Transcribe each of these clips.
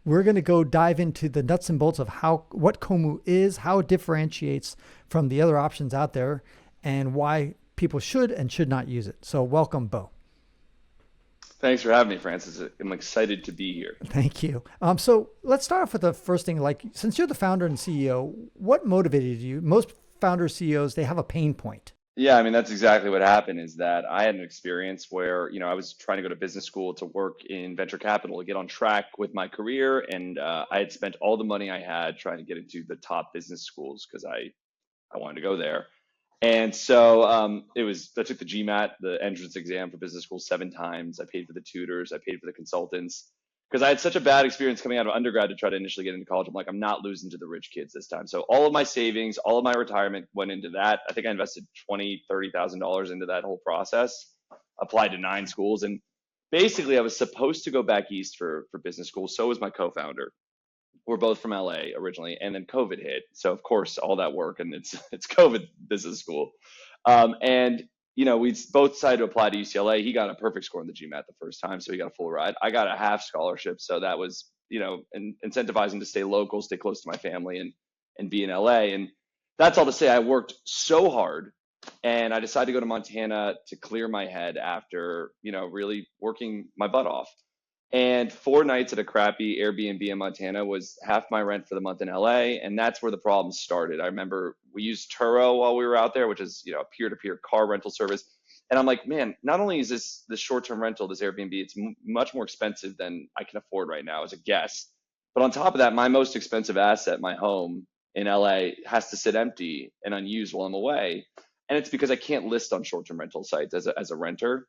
we're going to go dive into the nuts and bolts of what Kommu is, how it differentiates from the other options out there, and why people should and should not use it. So welcome, Bo. Thanks for having me, Francis. I'm excited to be here. Thank you. So let's start off with the first thing. Like, since you're the founder and CEO, what motivated you? Most founders, CEOs, they have a pain point. Yeah, I mean, that's exactly what happened is that I had an experience where, I was trying to go to business school to work in venture capital to get on track with my career. And I had spent all the money I had trying to get into the top business schools because I wanted to go there. And so I took the GMAT, the entrance exam for business school 7 times. I paid for the tutors, I paid for the consultants because I had such a bad experience coming out of undergrad to try to initially get into college. I'm like, I'm not losing to the rich kids this time. So all of my savings, all of my retirement went into that. I think I invested $20,000-$30,000 into that whole process, applied to 9 schools. And basically I was supposed to go back east for business school. So was my co-founder. We're both from LA originally, and then COVID hit. So of course, all that work and it's COVID business school, and we both decided to apply to UCLA. He got a perfect score in the GMAT the first time, so he got a full ride. I got a half scholarship, so that was incentivizing to stay local, stay close to my family, and be in LA. And that's all to say, I worked so hard, and I decided to go to Montana to clear my head after really working my butt off. And 4 nights at a crappy Airbnb in Montana was half my rent for the month in LA. And that's where the problem started. I remember we used Turo while we were out there, which is, a peer-to-peer car rental service. And I'm like, man, not only is this short-term rental, this Airbnb, it's much more expensive than I can afford right now as a guest. But on top of that, my most expensive asset, my home in LA, has to sit empty and unused while I'm away. And it's because I can't list on short-term rental sites as a renter.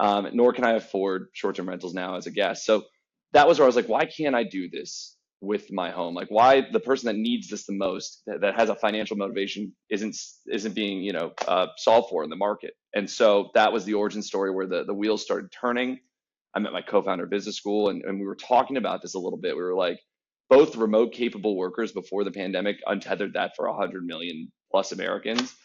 Nor can I afford short-term rentals now as a guest. So that was where I was like, why can't I do this with my home? Like, why the person that needs this the most, that has a financial motivation, isn't being solved for in the market? And so that was the origin story where the wheels started turning. I met my co-founder at business school, and we were talking about this a little bit. We were like, both remote capable workers before the pandemic untethered that for 100 million plus Americans,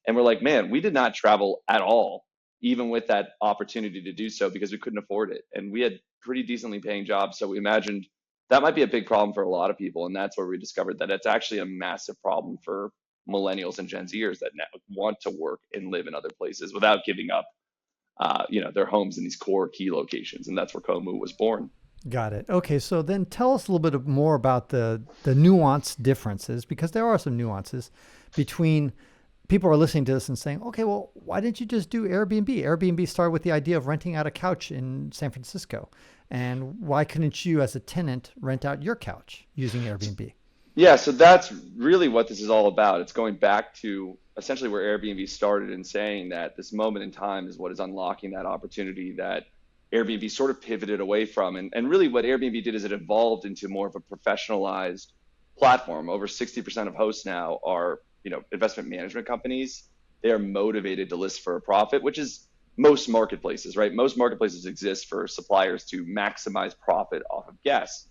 and we're like, man, we did not travel at all, even with that opportunity to do so, because we couldn't afford it. And we had pretty decently paying jobs. So we imagined that might be a big problem for a lot of people. And that's where we discovered that it's actually a massive problem for millennials and Gen Zers that now want to work and live in other places without giving up, their homes in these core key locations. And that's where Kommu was born. Got it. Okay, so then tell us a little bit more about the nuanced differences, because there are some nuances between. People are listening to this and saying, okay, well, why didn't you just do Airbnb? Airbnb started with the idea of renting out a couch in San Francisco. And why couldn't you as a tenant rent out your couch using Airbnb? Yeah, so that's really what this is all about. It's going back to essentially where Airbnb started and saying that this moment in time is what is unlocking that opportunity that Airbnb sort of pivoted away from. And really what Airbnb did is it evolved into more of a professionalized platform. Over 60% of hosts now are investment management companies. They are motivated to list for a profit, which is most marketplaces, right? Most marketplaces exist for suppliers to maximize profit off of guests.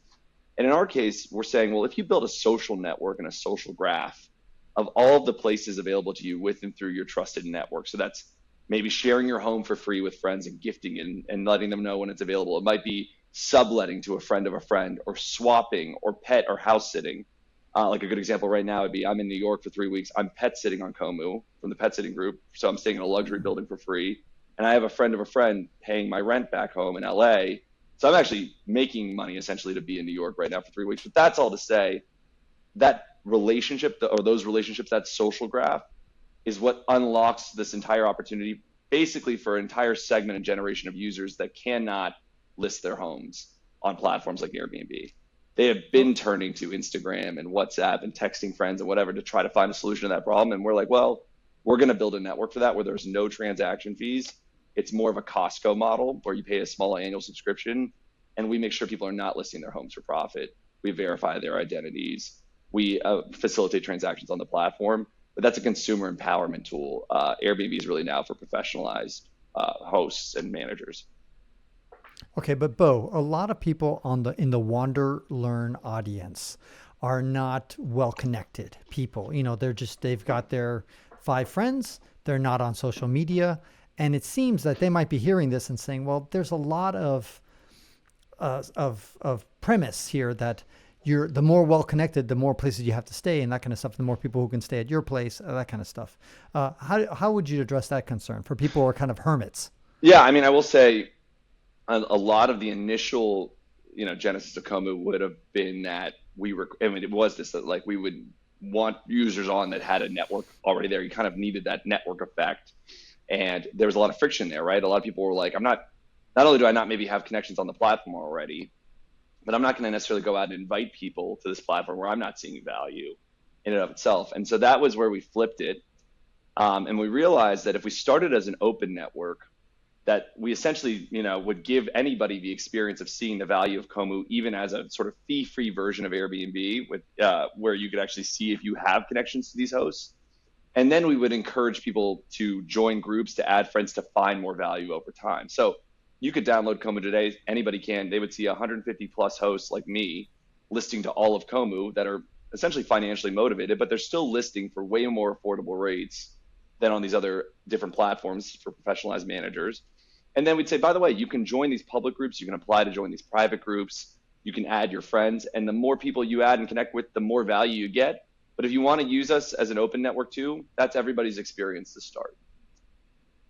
And in our case, we're saying, well, if you build a social network and a social graph of all of the places available to you with and through your trusted network, so that's maybe sharing your home for free with friends and gifting and letting them know when it's available. It might be subletting to a friend of a friend, or swapping, or pet or house sitting. Like a good example right now would be, I'm in New York for 3 weeks. I'm pet sitting on Kommu from the pet sitting group. So I'm staying in a luxury building for free. And I have a friend of a friend paying my rent back home in LA. So I'm actually making money essentially to be in New York right now for 3 weeks. But that's all to say that relationship, or those relationships, that social graph, is what unlocks this entire opportunity, basically for an entire segment and generation of users that cannot list their homes on platforms like Airbnb. They have been turning to Instagram and WhatsApp and texting friends and whatever to try to find a solution to that problem. And we're like, well, we're going to build a network for that where there's no transaction fees. It's more of a Costco model where you pay a small annual subscription, and we make sure people are not listing their homes for profit. We verify their identities. We facilitate transactions on the platform, but that's a consumer empowerment tool. Airbnb is really now for professionalized hosts and managers. Okay, but Bo, a lot of people in the WanderLearn audience are not well connected people. They've got their 5 friends. They're not on social media. And it seems that they might be hearing this and saying, well, there's a lot of of premise here that you're the more well connected, the more places you have to stay and that kind of stuff. The more people who can stay at your place, that kind of stuff. How would you address that concern for people who are kind of hermits? Yeah, I mean, I will say a lot of the initial, genesis of Kommu would have been that I mean, it was this that like we would want users on that had a network already there. You kind of needed that network effect, and there was a lot of friction there, right? A lot of people were like, not only do I not maybe have connections on the platform already, but I'm not going to necessarily go out and invite people to this platform where I'm not seeing value in and of itself. And so that was where we flipped it. And we realized that if we started as an open network, that we essentially, would give anybody the experience of seeing the value of Kommu, even as a sort of fee-free version of Airbnb, with where you could actually see if you have connections to these hosts. And then we would encourage people to join groups, to add friends, to find more value over time. So you could download Kommu today. Anybody can. They would see 150 plus hosts like me listing to all of Kommu that are essentially financially motivated, but they're still listing for way more affordable rates than on these other different platforms for professionalized managers. And then we'd say, by the way, you can join these public groups. You can apply to join these private groups. You can add your friends. And the more people you add and connect with, the more value you get. But if you want to use us as an open network too, that's everybody's experience to start.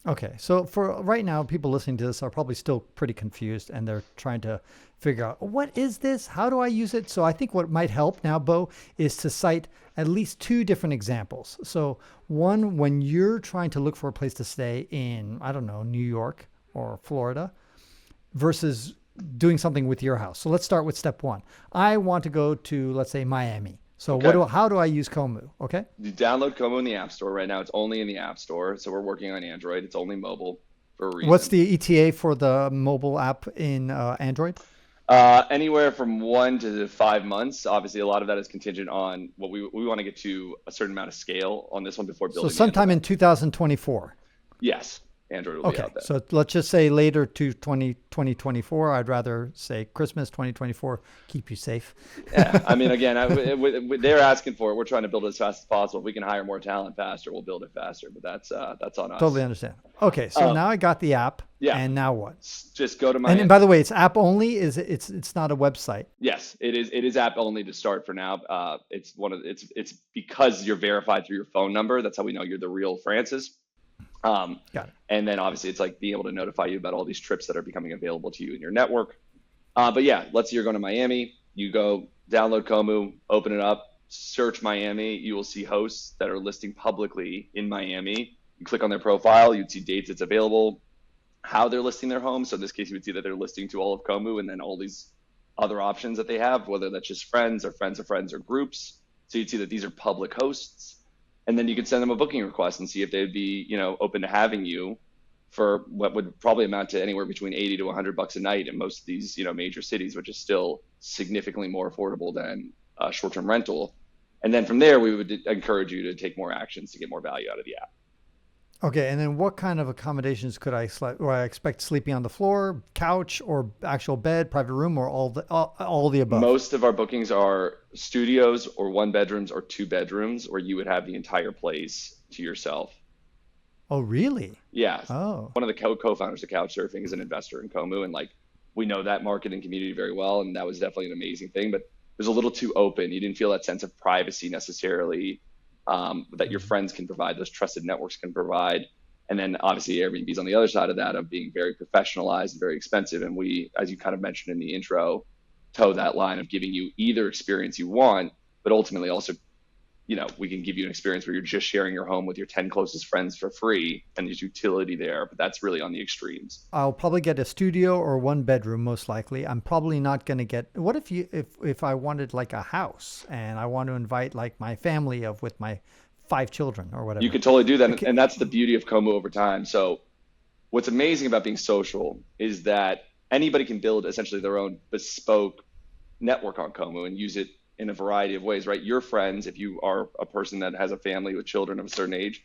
Okay, so for right now, people listening to this are probably still pretty confused and they're trying to figure out, what is this? How do I use it? So I think what might help now, Bo, is to cite at least two different examples. So one, when you're trying to look for a place to stay in, I don't know, New York or Florida, versus doing something with your house. So let's start with step one. I want to go to, let's say, Miami. So Okay. how do I use Kommu? Okay. You download Kommu in the App Store. Right now, it's only in the App Store. So we're working on Android. It's only mobile for a What's reason. the ETA for the mobile app in Android? Anywhere from 1 to 5 months. Obviously, a lot of that is contingent on what we want to get to a certain amount of scale on this one before So building the end of sometime that. in 2024. Yes, Android will be Okay, out then. so let's just say later to 2024. I'd rather say Christmas 2024. Keep you safe. Yeah, I mean, again, they're asking for it. We're trying to build it as fast as possible. If we can hire more talent faster, we'll build it faster. But that's on Totally us. understand. Okay, so Um, now I got the app, yeah, and now what? just go to And by the way, it's app only. It's not a website. Yes, it is. It is app only to start for now. It's because you're verified through your phone number. That's how we know you're the real Francis. Got it. And then obviously it's like being able to notify you about all these trips that are becoming available to you in your network. But yeah, let's say you're going to Miami. You go download Kommu, open it up, search Miami. You will see hosts that are listing publicly in Miami. You click on their profile. You'd see dates it's available, how they're listing their home. So in this case, you would see that they're listing to all of Kommu and then all these other options that they have, whether that's just friends or friends of friends or groups. So you'd see that these are public hosts. And then you could send them a booking request and see if they'd be, open to having you for what would probably amount to anywhere between 80 to $100 a night in most of these, major cities, which is still significantly more affordable than short-term rental. And then from there, we would encourage you to take more actions to get more value out of the app. Okay, and then what kind of accommodations could I or I expect sleeping on the floor, couch, or actual bed, private room, or all the above? Most of our bookings are studios or one bedrooms or two bedrooms where you would have the entire place to yourself. Oh, really? Yeah. Oh, One of the co-founders of Couchsurfing is an investor in Kommu, and like we know that market and community very well, and that was definitely an amazing thing. But it was a little too open. You didn't feel that sense of privacy necessarily that your friends can provide, those trusted networks can provide. And then obviously Airbnb's on the other side of that of being very professionalized and very expensive. And we, as you kind of mentioned in the intro, toe that line of giving you either experience you want, but ultimately also, we can give you an experience where you're just sharing your home with your 10 closest friends for free and there's utility there, but that's really on the extremes. I'll probably get a studio or one bedroom, most likely. I'm probably not going to get. What if I wanted like a house and I want to invite like my family with my 5 children or whatever? You could totally do that. Okay. And that's the beauty of Kommu over time. So what's amazing about being social is that anybody can build essentially their own bespoke network on Kommu and use it in a variety of ways, right? Your friends, if you are a person that has a family with children of a certain age,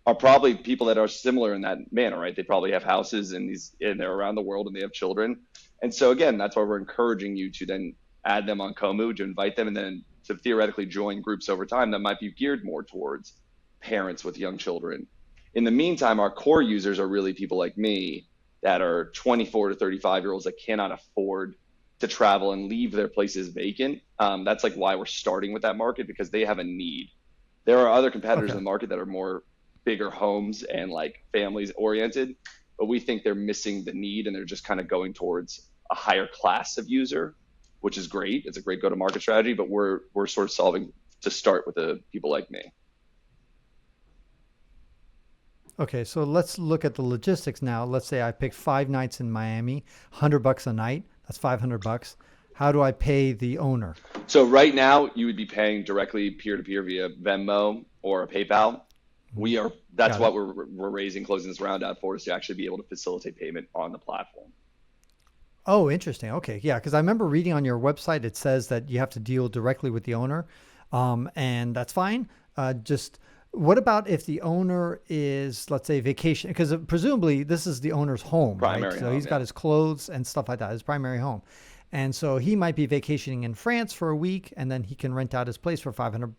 are probably people that are similar in that manner, right? They probably have houses and they're around the world and they have children. And so again, that's why we're encouraging you to then add them on Kommu, to invite them, and then to theoretically join groups over time that might be geared more towards parents with young children. In the meantime, our core users are really people like me that are 24 to 35-year-olds that cannot afford to travel and leave their places vacant. That's like why we're starting with that market, because they have a need. There are other competitors Okay. in the market that are more bigger homes and like families oriented, but we think they're missing the need and they're just kind of going towards a higher class of user, which is great. It's a great go-to-market strategy, but we're sort of solving to start with the people like me. Okay, so let's look at the logistics now. Let's say I pick 5 nights in Miami, $100 a night. That's $500. How do I pay the owner? So right now you would be paying directly peer-to-peer via Venmo or a PayPal. That's Got it. what we're raising, closing this round out for, is to actually be able to facilitate payment on the platform. Oh, interesting. Okay, yeah, because I remember reading on your website it says that you have to deal directly with the owner, and that's fine. Just what about if the owner is, let's say, vacation? Because presumably this is the owner's home, right? Primary So home, he's yeah. got his clothes and stuff like that, his primary home, and so he might be vacationing in France for a week, and then he can rent out his place for $500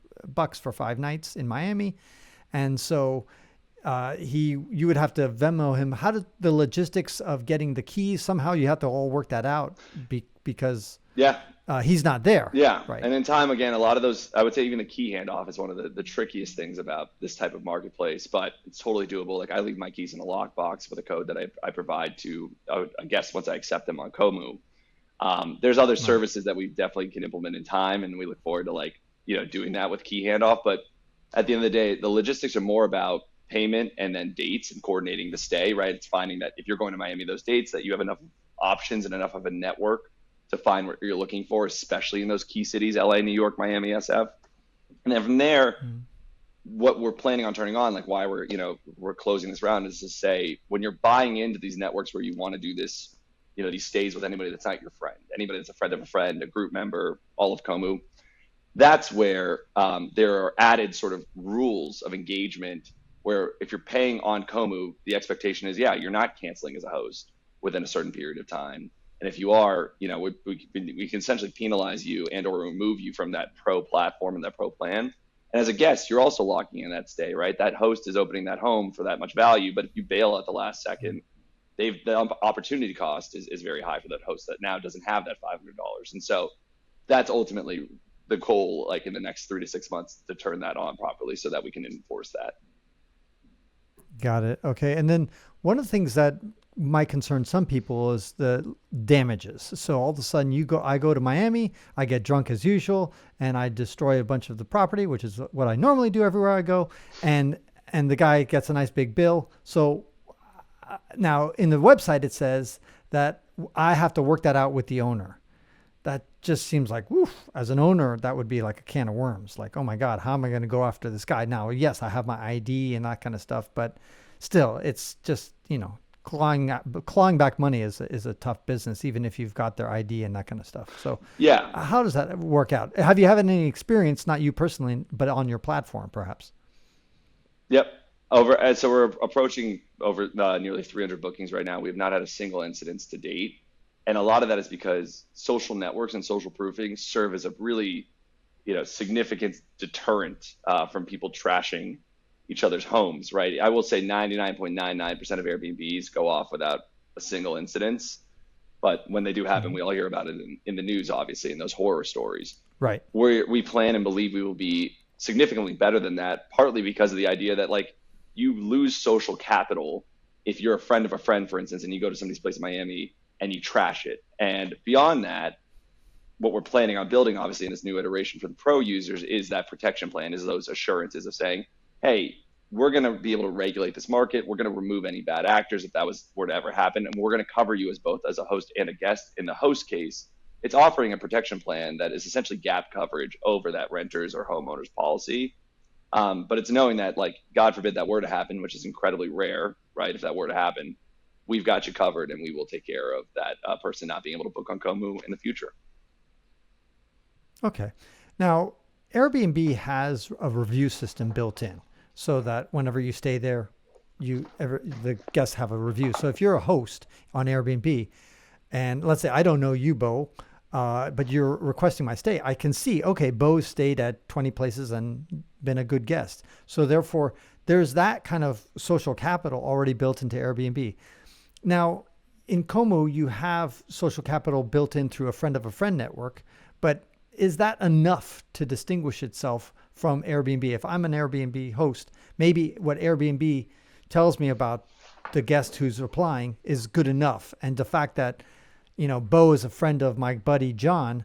for 5 nights in Miami, and so you would have to Venmo him. How did the logistics of getting the keys? Somehow you have to all work that out because Yeah, he's not there, yeah. right? And in time, again, a lot of those, I would say even the key handoff is one of the trickiest things about this type of marketplace, but it's totally doable. Like I leave my keys in a lockbox with a code that I provide to a guest once I accept them on Kommu. There's other Right. services that we definitely can implement in time, and we look forward to doing that with key handoff. But at the end of the day, the logistics are more about payment and then dates and coordinating the stay, right? It's finding that if you're going to Miami those dates, that you have enough options and enough of a network to find what you're looking for, especially in those key cities, LA, New York, Miami, SF. And then from there, Mm. what we're planning on turning on, like why we're closing this round, is to say, when you're buying into these networks where you want to do this, these stays with anybody that's not your friend, anybody that's a friend of a friend, a group member, all of Kommu, that's where there are added sort of rules of engagement, where if you're paying on Kommu, the expectation is, yeah, you're not canceling as a host within a certain period of time. And if you are, we can essentially penalize you and or remove you from that pro platform and that pro plan. And as a guest, you're also locking in that stay, right? That host is opening that home for that much value. But if you bail at the last second, the opportunity cost is very high for that host that now doesn't have that $500. And so that's ultimately the goal, like in the next 3 to 6 months, to turn that on properly so that we can enforce that. Got it. Okay. And then one of the things that might concern some people is the damages. So all of a sudden I go to Miami, I get drunk as usual, and I destroy a bunch of the property, which is what I normally do everywhere I go. And the guy gets a nice big bill. So now in the website, it says that I have to work that out with the owner. That just seems like, woof, as an owner, that would be like a can of worms. Like, oh my God, how am I going to go after this guy? Now, yes, I have my ID and that kind of stuff, but still, it's just, clawing back money is a tough business, even if you've got their ID and that kind of stuff. So Yeah. how does that work out? Have you had any experience, not you personally, but on your platform, perhaps? Yep. So we're approaching over nearly 300 bookings right now. We have not had a single incident to date. And a lot of that is because social networks and social proofing serve as a really, significant deterrent from people trashing each other's homes, right? I will say 99.99% of Airbnbs go off without a single incident. But when they do happen, we all hear about it in the news, obviously, in those horror stories. Right. We plan and believe we will be significantly better than that, partly because of the idea that, like, you lose social capital if you're a friend of a friend, for instance, and you go to somebody's place in Miami and you trash it. And beyond that, what we're planning on building, obviously, in this new iteration for the pro users is that protection plan, is those assurances of saying, hey, we're going to be able to regulate this market. We're going to remove any bad actors if that were to ever happen. And we're going to cover you as both as a host and a guest. In the host case, it's offering a protection plan that is essentially gap coverage over that renter's or homeowner's policy. But it's knowing that, like, God forbid that were to happen, which is incredibly rare, right? If that were to happen, we've got you covered, and we will take care of that person not being able to book on Kommu in the future. Okay. Now, Airbnb has a review system built in so that whenever you stay there, the guests have a review. So if you're a host on Airbnb, and let's say I don't know you, Bo, but you're requesting my stay, I can see, okay, Bo stayed at 20 places and been a good guest. So therefore, there's that kind of social capital already built into Airbnb. Now, in Kommu, you have social capital built in through a friend of a friend network, but is that enough to distinguish itself from Airbnb? If I'm an Airbnb host, maybe what Airbnb tells me about the guest who's applying is good enough. And the fact that, Bo is a friend of my buddy John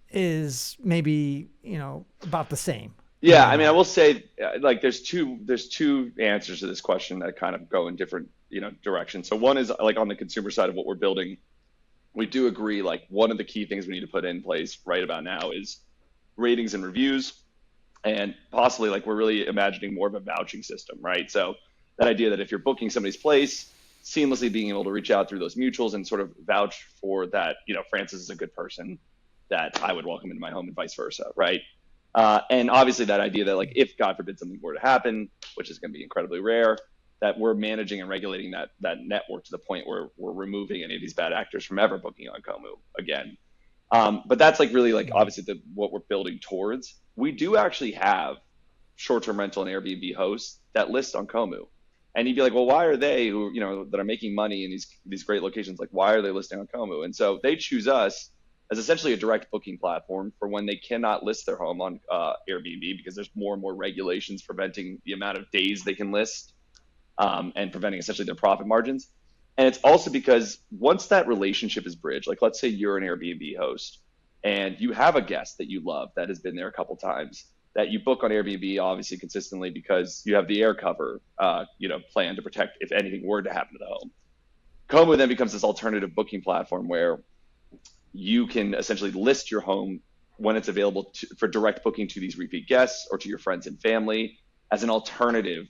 is maybe, about the same. Yeah, I mean, I will say, like, there's two answers to this question that kind of go in different, directions. So one is like on the consumer side of what we're building, we do agree, like, one of the key things we need to put in place right about now is ratings and reviews, and possibly, like, we're really imagining more of a vouching system, right? So that idea that if you're booking somebody's place, seamlessly being able to reach out through those mutuals and sort of vouch for that, Francis is a good person that I would welcome into my home and vice versa, right? And obviously that idea that, like, if God forbid something were to happen, which is going to be incredibly rare, that we're managing and regulating that network to the point where we're removing any of these bad actors from ever booking on Kommu again. But that's, like, really, like, obviously what we're building towards. We do actually have short-term rental and Airbnb hosts that list on Kommu. And you'd be like, well, why are they that are making money in these great locations, like, why are they listing on Kommu? And so they choose us as essentially a direct booking platform for when they cannot list their home on Airbnb, because there's more and more regulations preventing the amount of days they can list, and preventing essentially their profit margins. And it's also because once that relationship is bridged, like, let's say you're an Airbnb host and you have a guest that you love that has been there a couple times, that you book on Airbnb obviously consistently because you have the air cover, plan to protect if anything were to happen to the home. Kommu then becomes this alternative booking platform where you can essentially list your home when it's available for direct booking to these repeat guests or to your friends and family as an alternative,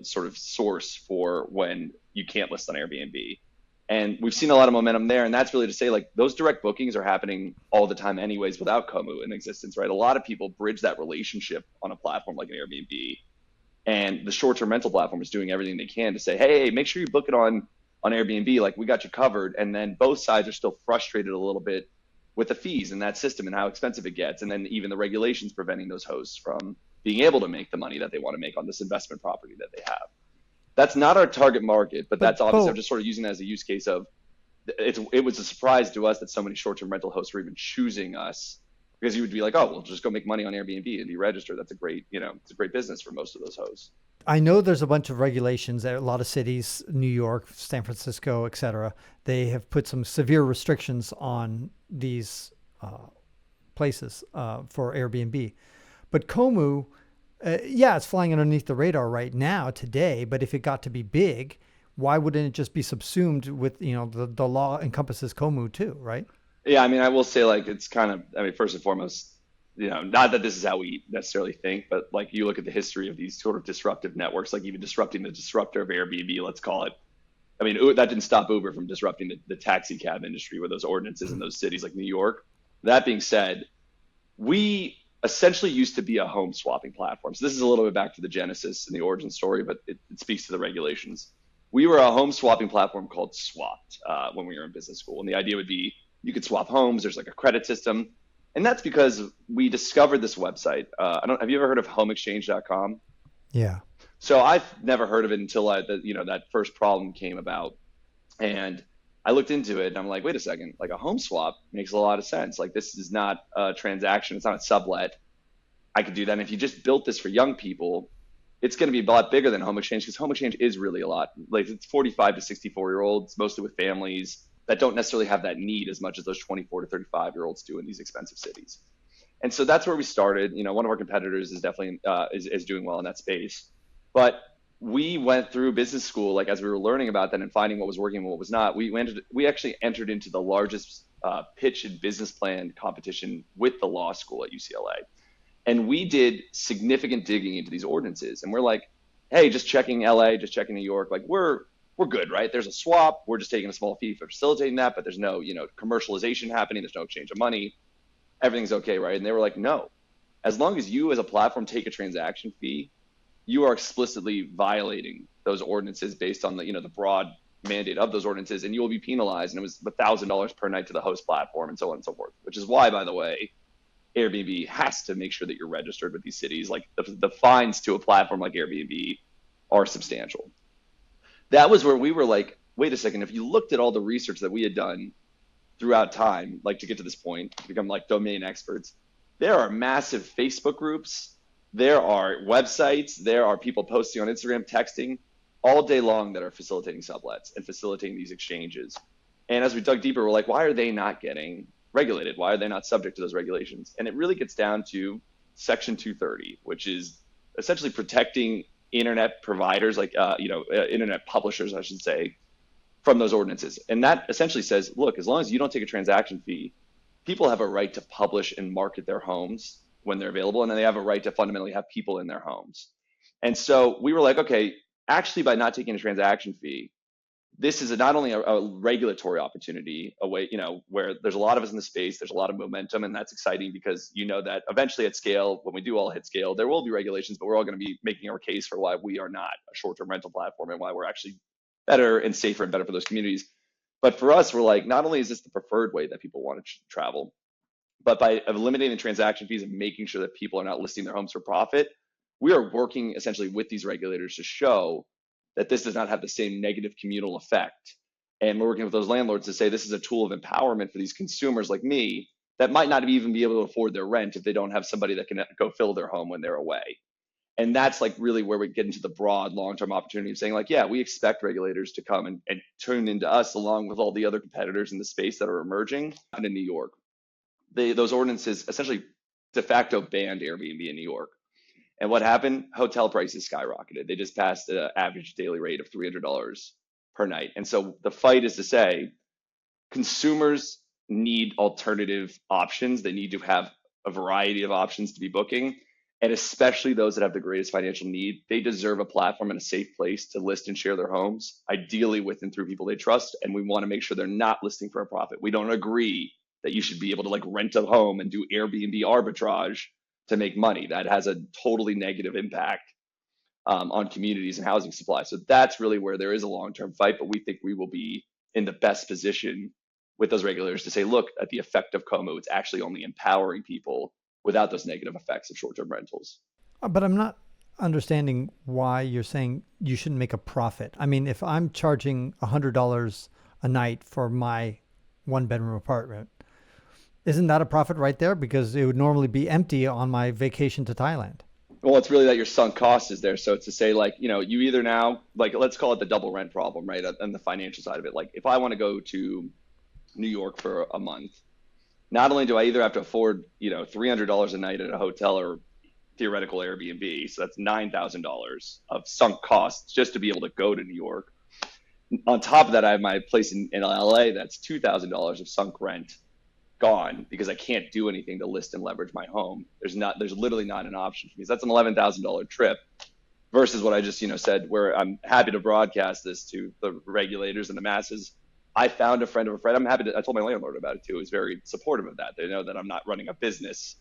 sort of source for when you can't list on Airbnb. And we've seen a lot of momentum there. And that's really to say, like, those direct bookings are happening all the time anyways without Kommu in existence, right? A lot of people bridge that relationship on a platform like an Airbnb. And the short-term rental platform is doing everything they can to say, hey, make sure you book it on Airbnb, like, we got you covered. And then both sides are still frustrated a little bit with the fees in that system and how expensive it gets. And then even the regulations preventing those hosts from being able to make the money that they want to make on this investment property that they have. That's not our target market, but that's obviously, I'm just sort of using that as a use case of, it was a surprise to us that so many short-term rental hosts were even choosing us, because you would be like, oh, well, just go make money on Airbnb and be registered. That's a great, it's a great business for most of those hosts. I know there's a bunch of regulations at a lot of cities, New York, San Francisco, et cetera. They have put some severe restrictions on these places for Airbnb. But Kommu, it's flying underneath the radar right now today. But if it got to be big, why wouldn't it just be subsumed with, the law encompasses Kommu too, right? Yeah, I mean, I will say, like, it's kind of, I mean, first and foremost, not that this is how we necessarily think, but, like, you look at the history of these sort of disruptive networks, like even disrupting the disruptor of Airbnb, let's call it. I mean, that didn't stop Uber from disrupting the taxi cab industry with those ordinances in those cities like New York. That being said, we essentially used to be a home swapping platform. So this is a little bit back to the genesis and the origin story, but it speaks to the regulations. We were a home swapping platform called Swapped when we were in business school. And the idea would be you could swap homes. There's like a credit system. And that's because we discovered this website. Have you ever heard of homeexchange.com? Yeah. So I've never heard of it until that first problem came about. And I looked into it and I'm like, wait a second, like, a home swap makes a lot of sense. Like, this is not a transaction. It's not a sublet. I could do that. And if you just built this for young people, it's going to be a lot bigger than home exchange, because home exchange is really a lot. Like, it's 45 to 64-year-olds, mostly with families that don't necessarily have that need as much as those 24 to 35-year-olds do in these expensive cities. And so that's where we started. One of our competitors is definitely is doing well in that space. But we went through business school, like, as we were learning about that and finding what was working and what was not. We actually entered into the largest pitch and business plan competition with the law school at UCLA. And we did significant digging into these ordinances. And we're like, hey, just checking LA, just checking New York, like, we're good, right? There's a swap. We're just taking a small fee for facilitating that, but there's no, commercialization happening. There's no exchange of money. Everything's okay, right? And they were like, no, as long as you as a platform take a transaction fee, you are explicitly violating those ordinances based on the broad mandate of those ordinances, and you will be penalized. And it was $1,000 per night to the host platform, and so on and so forth, which is why, by the way, Airbnb has to make sure that you're registered with these cities. Like, the fines to a platform like Airbnb are substantial. That was where we were like, wait a second, if you looked at all the research that we had done throughout time, like to get to this point, to become like domain experts, there are massive Facebook groups, there are websites, there are people posting on Instagram, texting all day long that are facilitating sublets and facilitating these exchanges. And as we dug deeper, we're like, why are they not getting regulated? Why are they not subject to those regulations? And it really gets down to Section 230, which is essentially protecting internet providers, like internet publishers, I should say, from those ordinances. And that essentially says, look, as long as you don't take a transaction fee, people have a right to publish and market their homes when they're available, and then they have a right to fundamentally have people in their homes. And so we were like, okay, actually, by not taking a transaction fee, this is not only a regulatory opportunity, a way, where there's a lot of us in the space, there's a lot of momentum, and that's exciting because you know that eventually at scale, when we do all hit scale, there will be regulations, but we're all going to be making our case for why we are not a short-term rental platform and why we're actually better and safer and better for those communities. But for us, we're like, not only is this the preferred way that people want to travel, but by eliminating transaction fees and making sure that people are not listing their homes for profit, we are working essentially with these regulators to show that this does not have the same negative communal effect. And we're working with those landlords to say this is a tool of empowerment for these consumers like me that might not even be able to afford their rent if they don't have somebody that can go fill their home when they're away. And that's like really where we get into the broad long-term opportunity of saying like, yeah, we expect regulators to come and tune into us along with all the other competitors in the space that are emerging. And in New York, those ordinances essentially de facto banned Airbnb in New York. And what happened? Hotel prices skyrocketed. They just passed an average daily rate of $300 per night. And so the fight is to say consumers need alternative options. They need to have a variety of options to be booking. And especially those that have the greatest financial need, they deserve a platform and a safe place to list and share their homes, ideally with and through people they trust. And we want to make sure they're not listing for a profit. We don't agree that you should be able to like rent a home and do Airbnb arbitrage to make money. That has a totally negative impact on communities and housing supply. So that's really where there is a long-term fight, but we think we will be in the best position with those regulators to say, look, at the effect of Kommu, it's actually only empowering people without those negative effects of short-term rentals. But I'm not understanding why you're saying you shouldn't make a profit. I mean, if I'm charging $100 a night for my one-bedroom apartment, isn't that a profit right there? Because it would normally be empty on my vacation to Thailand. Well, it's really that your sunk cost is there. So it's to say like, you either now, like, let's call it the double rent problem, right? On the financial side of it. Like if I want to go to New York for a month, not only do I either have to afford, $300 a night at a hotel or theoretical Airbnb, so that's $9,000 of sunk costs just to be able to go to New York. On top of that, I have my place in LA, that's $2,000 of sunk rent gone because I can't do anything to list and leverage my home. There's literally not an option for me. So that's an $11,000 trip versus what I just, said, where I'm happy to broadcast this to the regulators and the masses. I found a friend of a friend. I told my landlord about it too. He's very supportive of that. They know that I'm not running a business.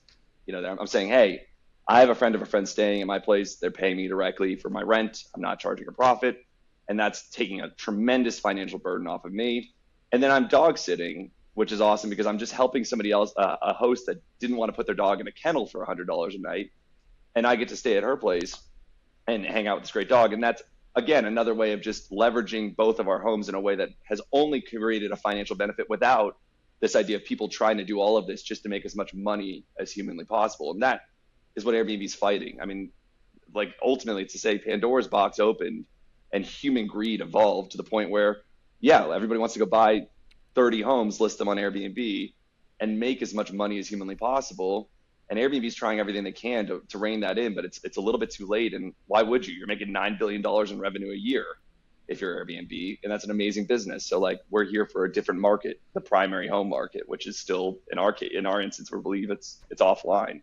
I'm saying, hey, I have a friend of a friend staying at my place. They're paying me directly for my rent. I'm not charging a profit. And that's taking a tremendous financial burden off of me. And then I'm dog sitting, which is awesome because I'm just helping somebody else, a host that didn't want to put their dog in a kennel for $100 a night. And I get to stay at her place and hang out with this great dog. And that's, again, another way of just leveraging both of our homes in a way that has only created a financial benefit without this idea of people trying to do all of this just to make as much money as humanly possible. And that is what Airbnb is fighting. I mean, like ultimately it's to say Pandora's box opened and human greed evolved to the point where, yeah, everybody wants to go buy 30 homes, list them on Airbnb and make as much money as humanly possible. And Airbnb is trying everything they can to rein that in, but it's a little bit too late. And why would you? You're making $9 billion in revenue a year if you're Airbnb, and that's an amazing business. So like we're here for a different market, the primary home market, which is still in our instance, we believe it's offline.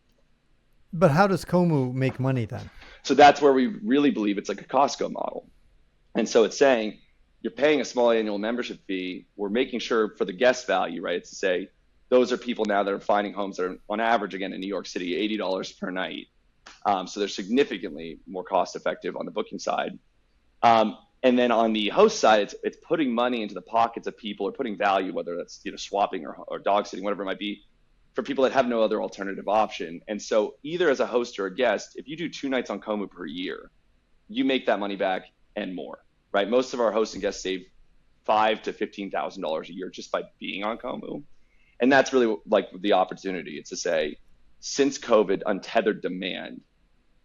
But how does Kommu make money then? So that's where we really believe it's like a Costco model. And so it's saying you're paying a small annual membership fee. We're making sure for the guest value, right? It's to say those are people now that are finding homes that are on average, again, in New York City, $80 per night. So they're significantly more cost effective on the booking side. And then on the host side, it's putting money into the pockets of people or putting value, whether that's swapping or dog sitting, whatever it might be, for people that have no other alternative option. And so either as a host or a guest, if you do 2 nights on Kommu per year, you make that money back and more, right? Most of our hosts and guests save $5,000 to $15,000 a year just by being on Kommu. And that's really like the opportunity. It's to say, since COVID, untethered demand,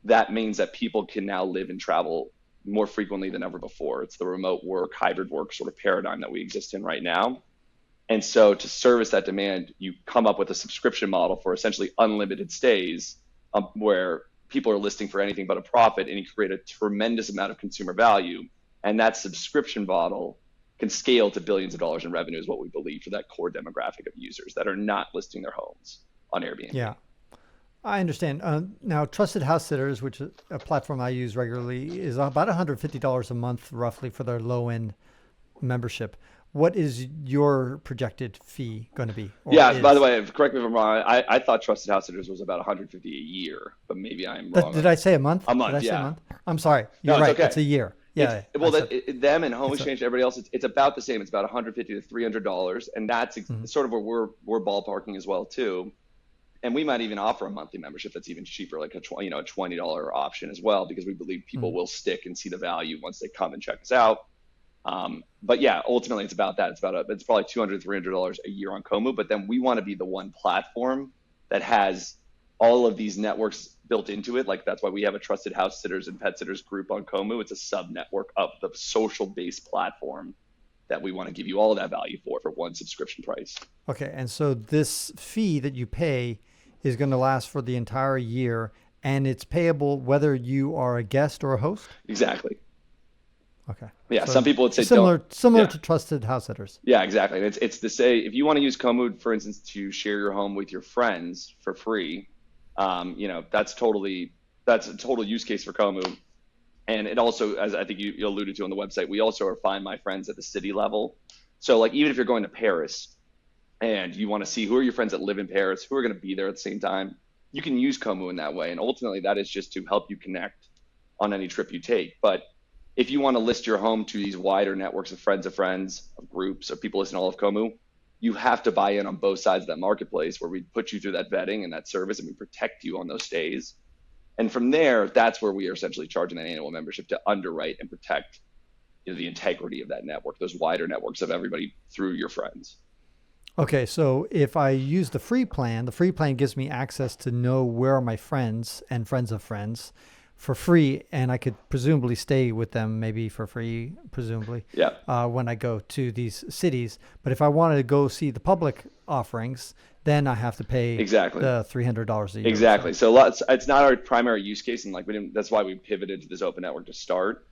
that means that people can now live and travel more frequently than ever before. It's the remote work, hybrid work sort of paradigm that we exist in right now. And so to service that demand, you come up with a subscription model for essentially unlimited stays, where people are listing for anything but a profit, and you create a tremendous amount of consumer value. And that subscription model can scale to billions of dollars in revenue, is what we believe, for that core demographic of users that are not listing their homes on Airbnb. Yeah, I understand. Now, Trusted House Sitters, which is a platform I use regularly, is about $150 a month roughly for their low-end membership. What is your projected fee going to be? Yeah, by the way, correct me if I'm wrong. I thought Trusted House Sitters was about $150 a year, but maybe I'm wrong. Did I say a month? A month, did I yeah. say a month? I'm sorry. You're right. Okay. It's a year. Yeah. Them and Home Exchange, everybody else, it's about the same. It's about $150 to $300, and that's sort of where we're ballparking as well too. And we might even offer a monthly membership that's even cheaper, like a $20 option as well, because we believe people will stick and see the value once they come and check us out. But yeah, ultimately it's about that. It's probably $200, $300 a year on Kommu. But then we want to be the one platform that has all of these networks built into it. Like that's why we have a Trusted House Sitters and Pet Sitters group on Kommu. It's a sub network of the social based platform that we want to give you all of that value for one subscription price. Okay. And so this fee that you pay is going to last for the entire year, and it's payable whether you are a guest or a host? Exactly. Okay. Yeah, so some people would say similar to Trusted House Sitters. Yeah, exactly. And it's to say, if you want to use Kommu, for instance, to share your home with your friends for free, that's a total use case for Kommu. And it also, as I think you alluded to on the website, we also are Find My Friends at the city level. So like, even if you're going to Paris and you want to see who are your friends that live in Paris, who are going to be there at the same time, you can use Kommu in that way. And ultimately that is just to help you connect on any trip you take. But if you want to list your home to these wider networks of friends, of groups, of people listening to all of Kommu, you have to buy in on both sides of that marketplace, where we put you through that vetting and that service, and we protect you on those stays. And from there, that's where we are essentially charging that annual membership to underwrite and protect the integrity of that network, those wider networks of everybody through your friends. Okay, so if I use the free plan gives me access to know where are my friends and friends of friends for free, and I could presumably stay with them maybe for free, presumably, when I go to these cities. But if I wanted to go see the public offerings, then I have to pay the $300 a year. Exactly. So it's not our primary use case, and that's why we pivoted to this open network to start.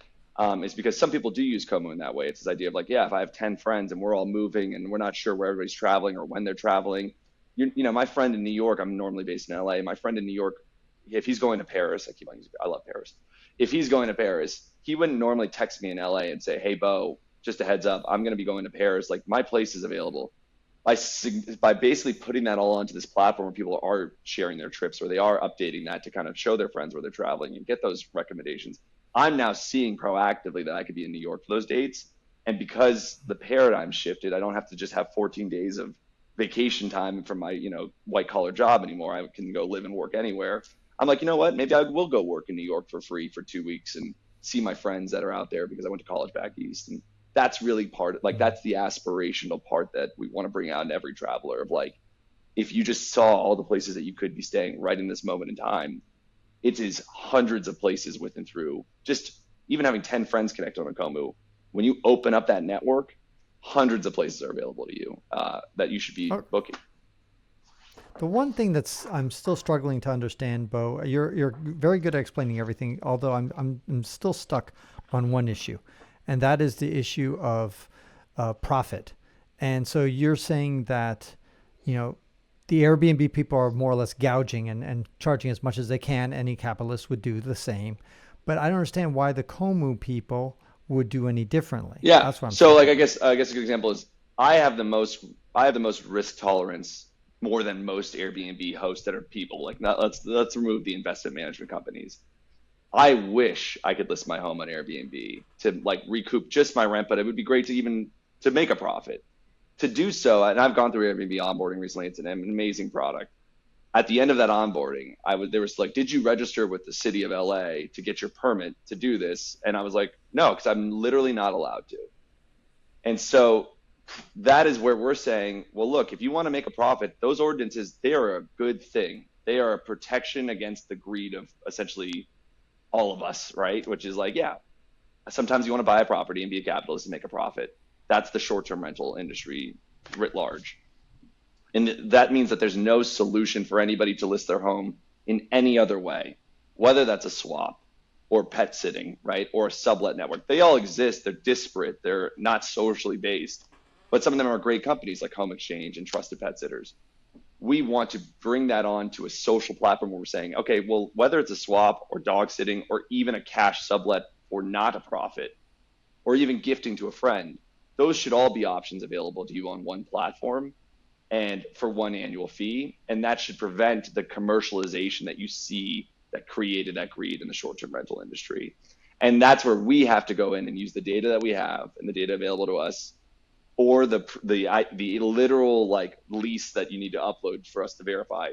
Is because some people do use Kommu in that way. It's this idea of like, if I have 10 friends and we're all moving and we're not sure where everybody's traveling or when they're traveling. My friend in New York, I'm normally based in LA. My friend in New York, if he's going to Paris, I love Paris. If he's going to Paris, he wouldn't normally text me in LA and say, hey, Bo, just a heads up, I'm going to be going to Paris. Like, my place is available. By basically putting that all onto this platform where people are sharing their trips, or they are updating that to kind of show their friends where they're traveling and get those recommendations, I'm now seeing proactively that I could be in New York for those dates. And because the paradigm shifted, I don't have to just have 14 days of vacation time from my, white collar job anymore. I can go live and work anywhere. I'm like, you know what? Maybe I will go work in New York for free for 2 weeks and see my friends that are out there, because I went to college back east. And that's really that's the aspirational part that we want to bring out in every traveler of like, if you just saw all the places that you could be staying right in this moment in time, it is hundreds of places with and through. Just even having 10 friends connected on a Kommu, when you open up that network, hundreds of places are available to you that you should be booking. The one thing I'm still struggling to understand, Bo, you're very good at explaining everything, although I'm still stuck on one issue, and that is the issue of profit. And so you're saying that, the Airbnb people are more or less gouging and charging as much as they can. Any capitalist would do the same. But I don't understand why the Kommu people would do any differently. Yeah. That's what I'm saying. Like, I guess a good example is I have the most risk tolerance, more than most Airbnb hosts that are people. Like, let's remove the investment management companies. I wish I could list my home on Airbnb to like recoup just my rent, but it would be great to make a profit. To do so, and I've gone through Airbnb onboarding recently. It's an amazing product. At the end of that onboarding, there was like, did you register with the city of LA to get your permit to do this? And I was like, no, because I'm literally not allowed to. And so that is where we're saying, well, look, if you want to make a profit, those ordinances, they are a good thing. They are a protection against the greed of essentially all of us, right? Which is like, yeah, sometimes you want to buy a property and be a capitalist and make a profit. That's the short-term rental industry writ large. And that means that there's no solution for anybody to list their home in any other way, whether that's a swap or pet sitting, right? Or a sublet network. They all exist. They're disparate. They're not socially based, but some of them are great companies like Home Exchange and Trusted Pet Sitters. We want to bring that on to a social platform where we're saying, okay, well, whether it's a swap or dog sitting or even a cash sublet or not a profit, or even gifting to a friend, those should all be options available to you on one platform and for one annual fee. And that should prevent the commercialization that you see that created that greed in the short-term rental industry. And that's where we have to go in and use the data that we have and the data available to us, or the literal like lease that you need to upload for us to verify,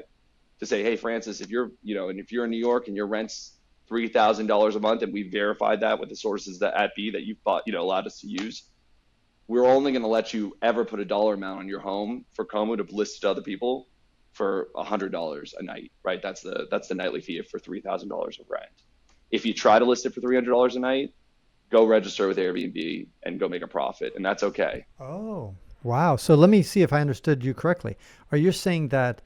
to say, hey, Francis, if you're, and if you're in New York and your rent's $3,000 a month, and we verified that with the sources that at B that you've bought, allowed us to use, we're only going to let you ever put a dollar amount on your home for Kommu to list it to other people for $100 a night, right? That's the nightly fee for $3,000 of rent. If you try to list it for $300 a night, go register with Airbnb and go make a profit, and that's okay. Oh, wow. So let me see if I understood you correctly. Are you saying that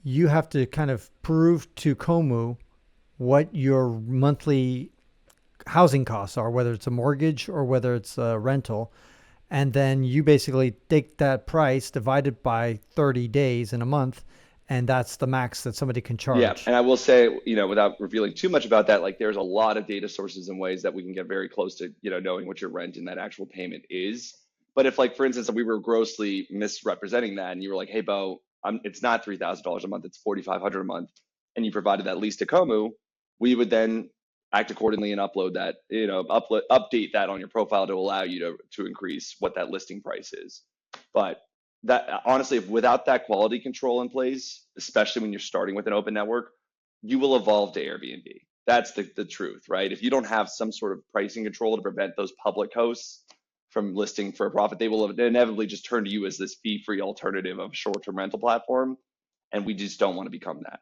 you have to kind of prove to Kommu what your monthly housing costs are, whether it's a mortgage or whether it's a rental, and then you basically take that price divided by 30 days in a month, and that's the max that somebody can Yeah, charge? and I will say, without revealing too much about that, like there's a lot of data sources and ways that we can get very close to, knowing what your rent and that actual payment is. But if, like, for instance, we were grossly misrepresenting that, and you were like, "Hey, Bo, it's not $3,000 a month; it's $4,500 a month," and you provided that lease to Kommu, we would then act accordingly and upload that, update that on your profile to allow you to increase what that listing price is. But that honestly, without that quality control in place, especially when you're starting with an open network, you will evolve to Airbnb. That's the truth, right? If you don't have some sort of pricing control to prevent those public hosts from listing for a profit, they will inevitably just turn to you as this fee-free alternative of a short-term rental platform. And we just don't want to become that.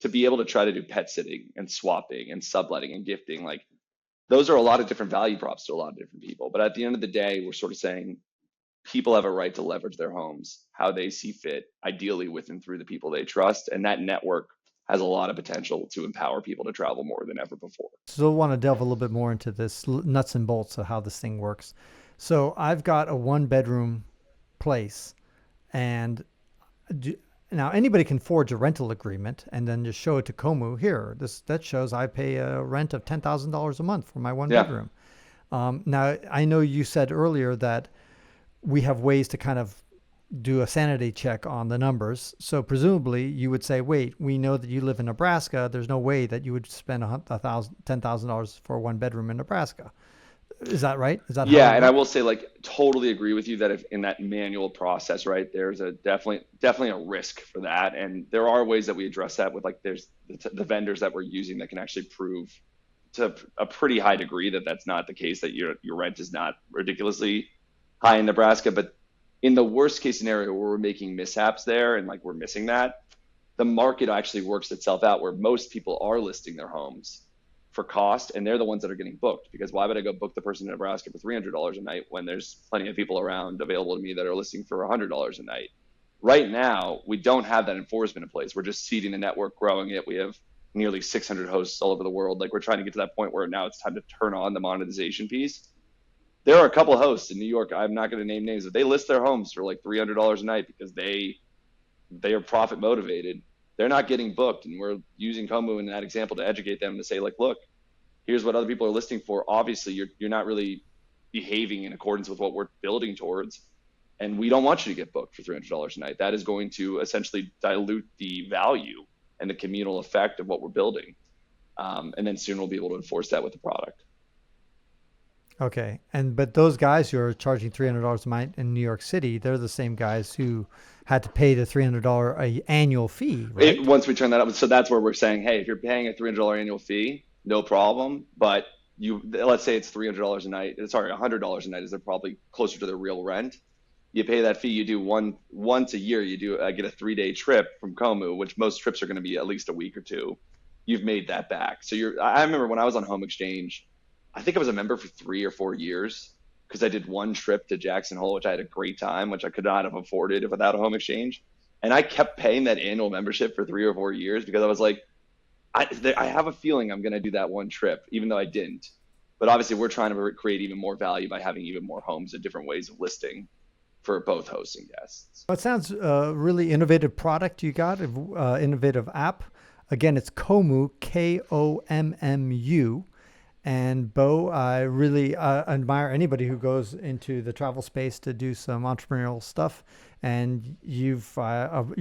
To be able to try to do pet sitting and swapping and subletting and gifting, like those are a lot of different value props to a lot of different people. But at the end of the day, we're sort of saying people have a right to leverage their homes how they see fit, ideally with and through the people they trust. And that network has a lot of potential to empower people to travel more than ever before. So I want to delve a little bit more into this nuts and bolts of how this thing works. So I've got a one bedroom place, and do, now anybody can forge a rental agreement and then just show it to Kommu. Here, that shows I pay a rent of $10,000 a month for my one Yeah. bedroom. Now I know you said earlier that we have ways to kind of do a sanity check on the numbers. So presumably you would say, wait, we know that you live in Nebraska. There's no way that you would spend $10,000 for a one bedroom in Nebraska. Is that right? Is that how Yeah, it and I works? will say, like, totally agree with you that if in that manual process, right, there's a definitely a risk for that, and there are ways that we address that with, like, there's the vendors that we're using that can actually prove to a pretty high degree that that's not the case, that your rent is not ridiculously high in Nebraska. But in the worst case scenario where we're making mishaps there and like we're missing that, the market actually works itself out where most people are listing their homes for cost, and they're the ones that are getting booked. Because why would I go book the person in Nebraska for $300 a night when there's plenty of people around available to me that are listing for $100 a night? Right now, we don't have that enforcement in place. We're just seeding the network, growing it. We have nearly 600 hosts all over the world. Like, we're trying to get to that point where now it's time to turn on the monetization piece. There are a couple of hosts in New York, I'm not going to name names, but they list their homes for like $300 a night because they are profit motivated. They're not getting booked, and we're using Kommu in that example to educate them to say, like, look, here's what other people are listing for. Obviously, you're not really behaving in accordance with what we're building towards, and we don't want you to get booked for $300 a night. That is going to essentially dilute the value and the communal effect of what we're building. And then soon we'll be able to enforce that with the product. Okay. But those guys who are charging $300 a night in New York City, they're the same guys who had to pay the $300 annual fee, right? Once we turn that up, so that's where we're saying, hey, if you're paying a $300 annual fee, no problem. But let's say it's $300 a night. Sorry, $100 a night is they're probably closer to their real rent. You pay that fee. You do once a year. You do get a 3-day trip from Kommu, which most trips are going to be at least a week or two. You've made that back. So I remember when I was on Home Exchange, I think I was a member for 3 or 4 years because I did one trip to Jackson Hole, which I had a great time, which I could not have afforded without a Home Exchange. And I kept paying that annual membership for 3 or 4 years because I was like, I have a feeling I'm going to do that one trip, even though I didn't. But obviously, we're trying to create even more value by having even more homes and different ways of listing for both hosts and guests. It sounds really innovative product you got, innovative app. Again, it's Kommu, Kommu. And Bo, I really admire anybody who goes into the travel space to do some entrepreneurial stuff. And you're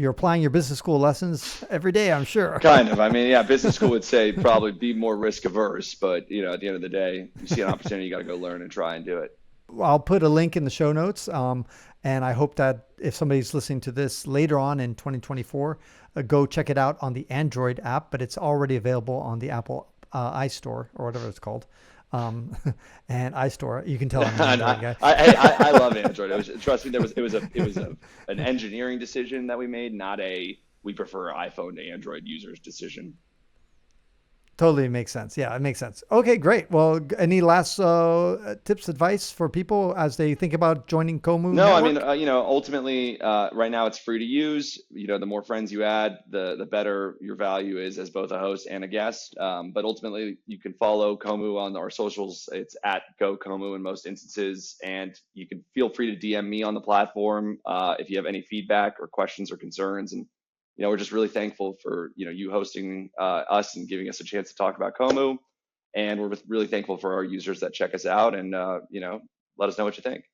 applying your business school lessons every day, I'm sure. Kind of. I mean, yeah, business school would say probably be more risk averse, but at the end of the day, you see an opportunity, you got to go learn and try and do it. I'll put a link in the show notes. And I hope that if somebody's listening to this later on in 2024, go check it out on the Android app, but it's already available on the Apple iStore or whatever it's called. And iStore, you can tell I'm an Android guy. I love Android. Trust me, it was an engineering decision that we made, not we prefer iPhone to Android users decision. Totally makes sense. Yeah, it makes sense. Okay, great. Well, any last tips, advice for people as they think about joining Kommu? No, Network? I mean, ultimately, right now it's free to use. The more friends you add, the better your value is as both a host and a guest. But ultimately, you can follow Kommu on our socials. It's at Go Kommu in most instances, and you can feel free to DM me on the platform if you have any feedback or questions or concerns. And we're just really thankful for you hosting us and giving us a chance to talk about Kommu, and we're really thankful for our users that check us out and let us know what you think.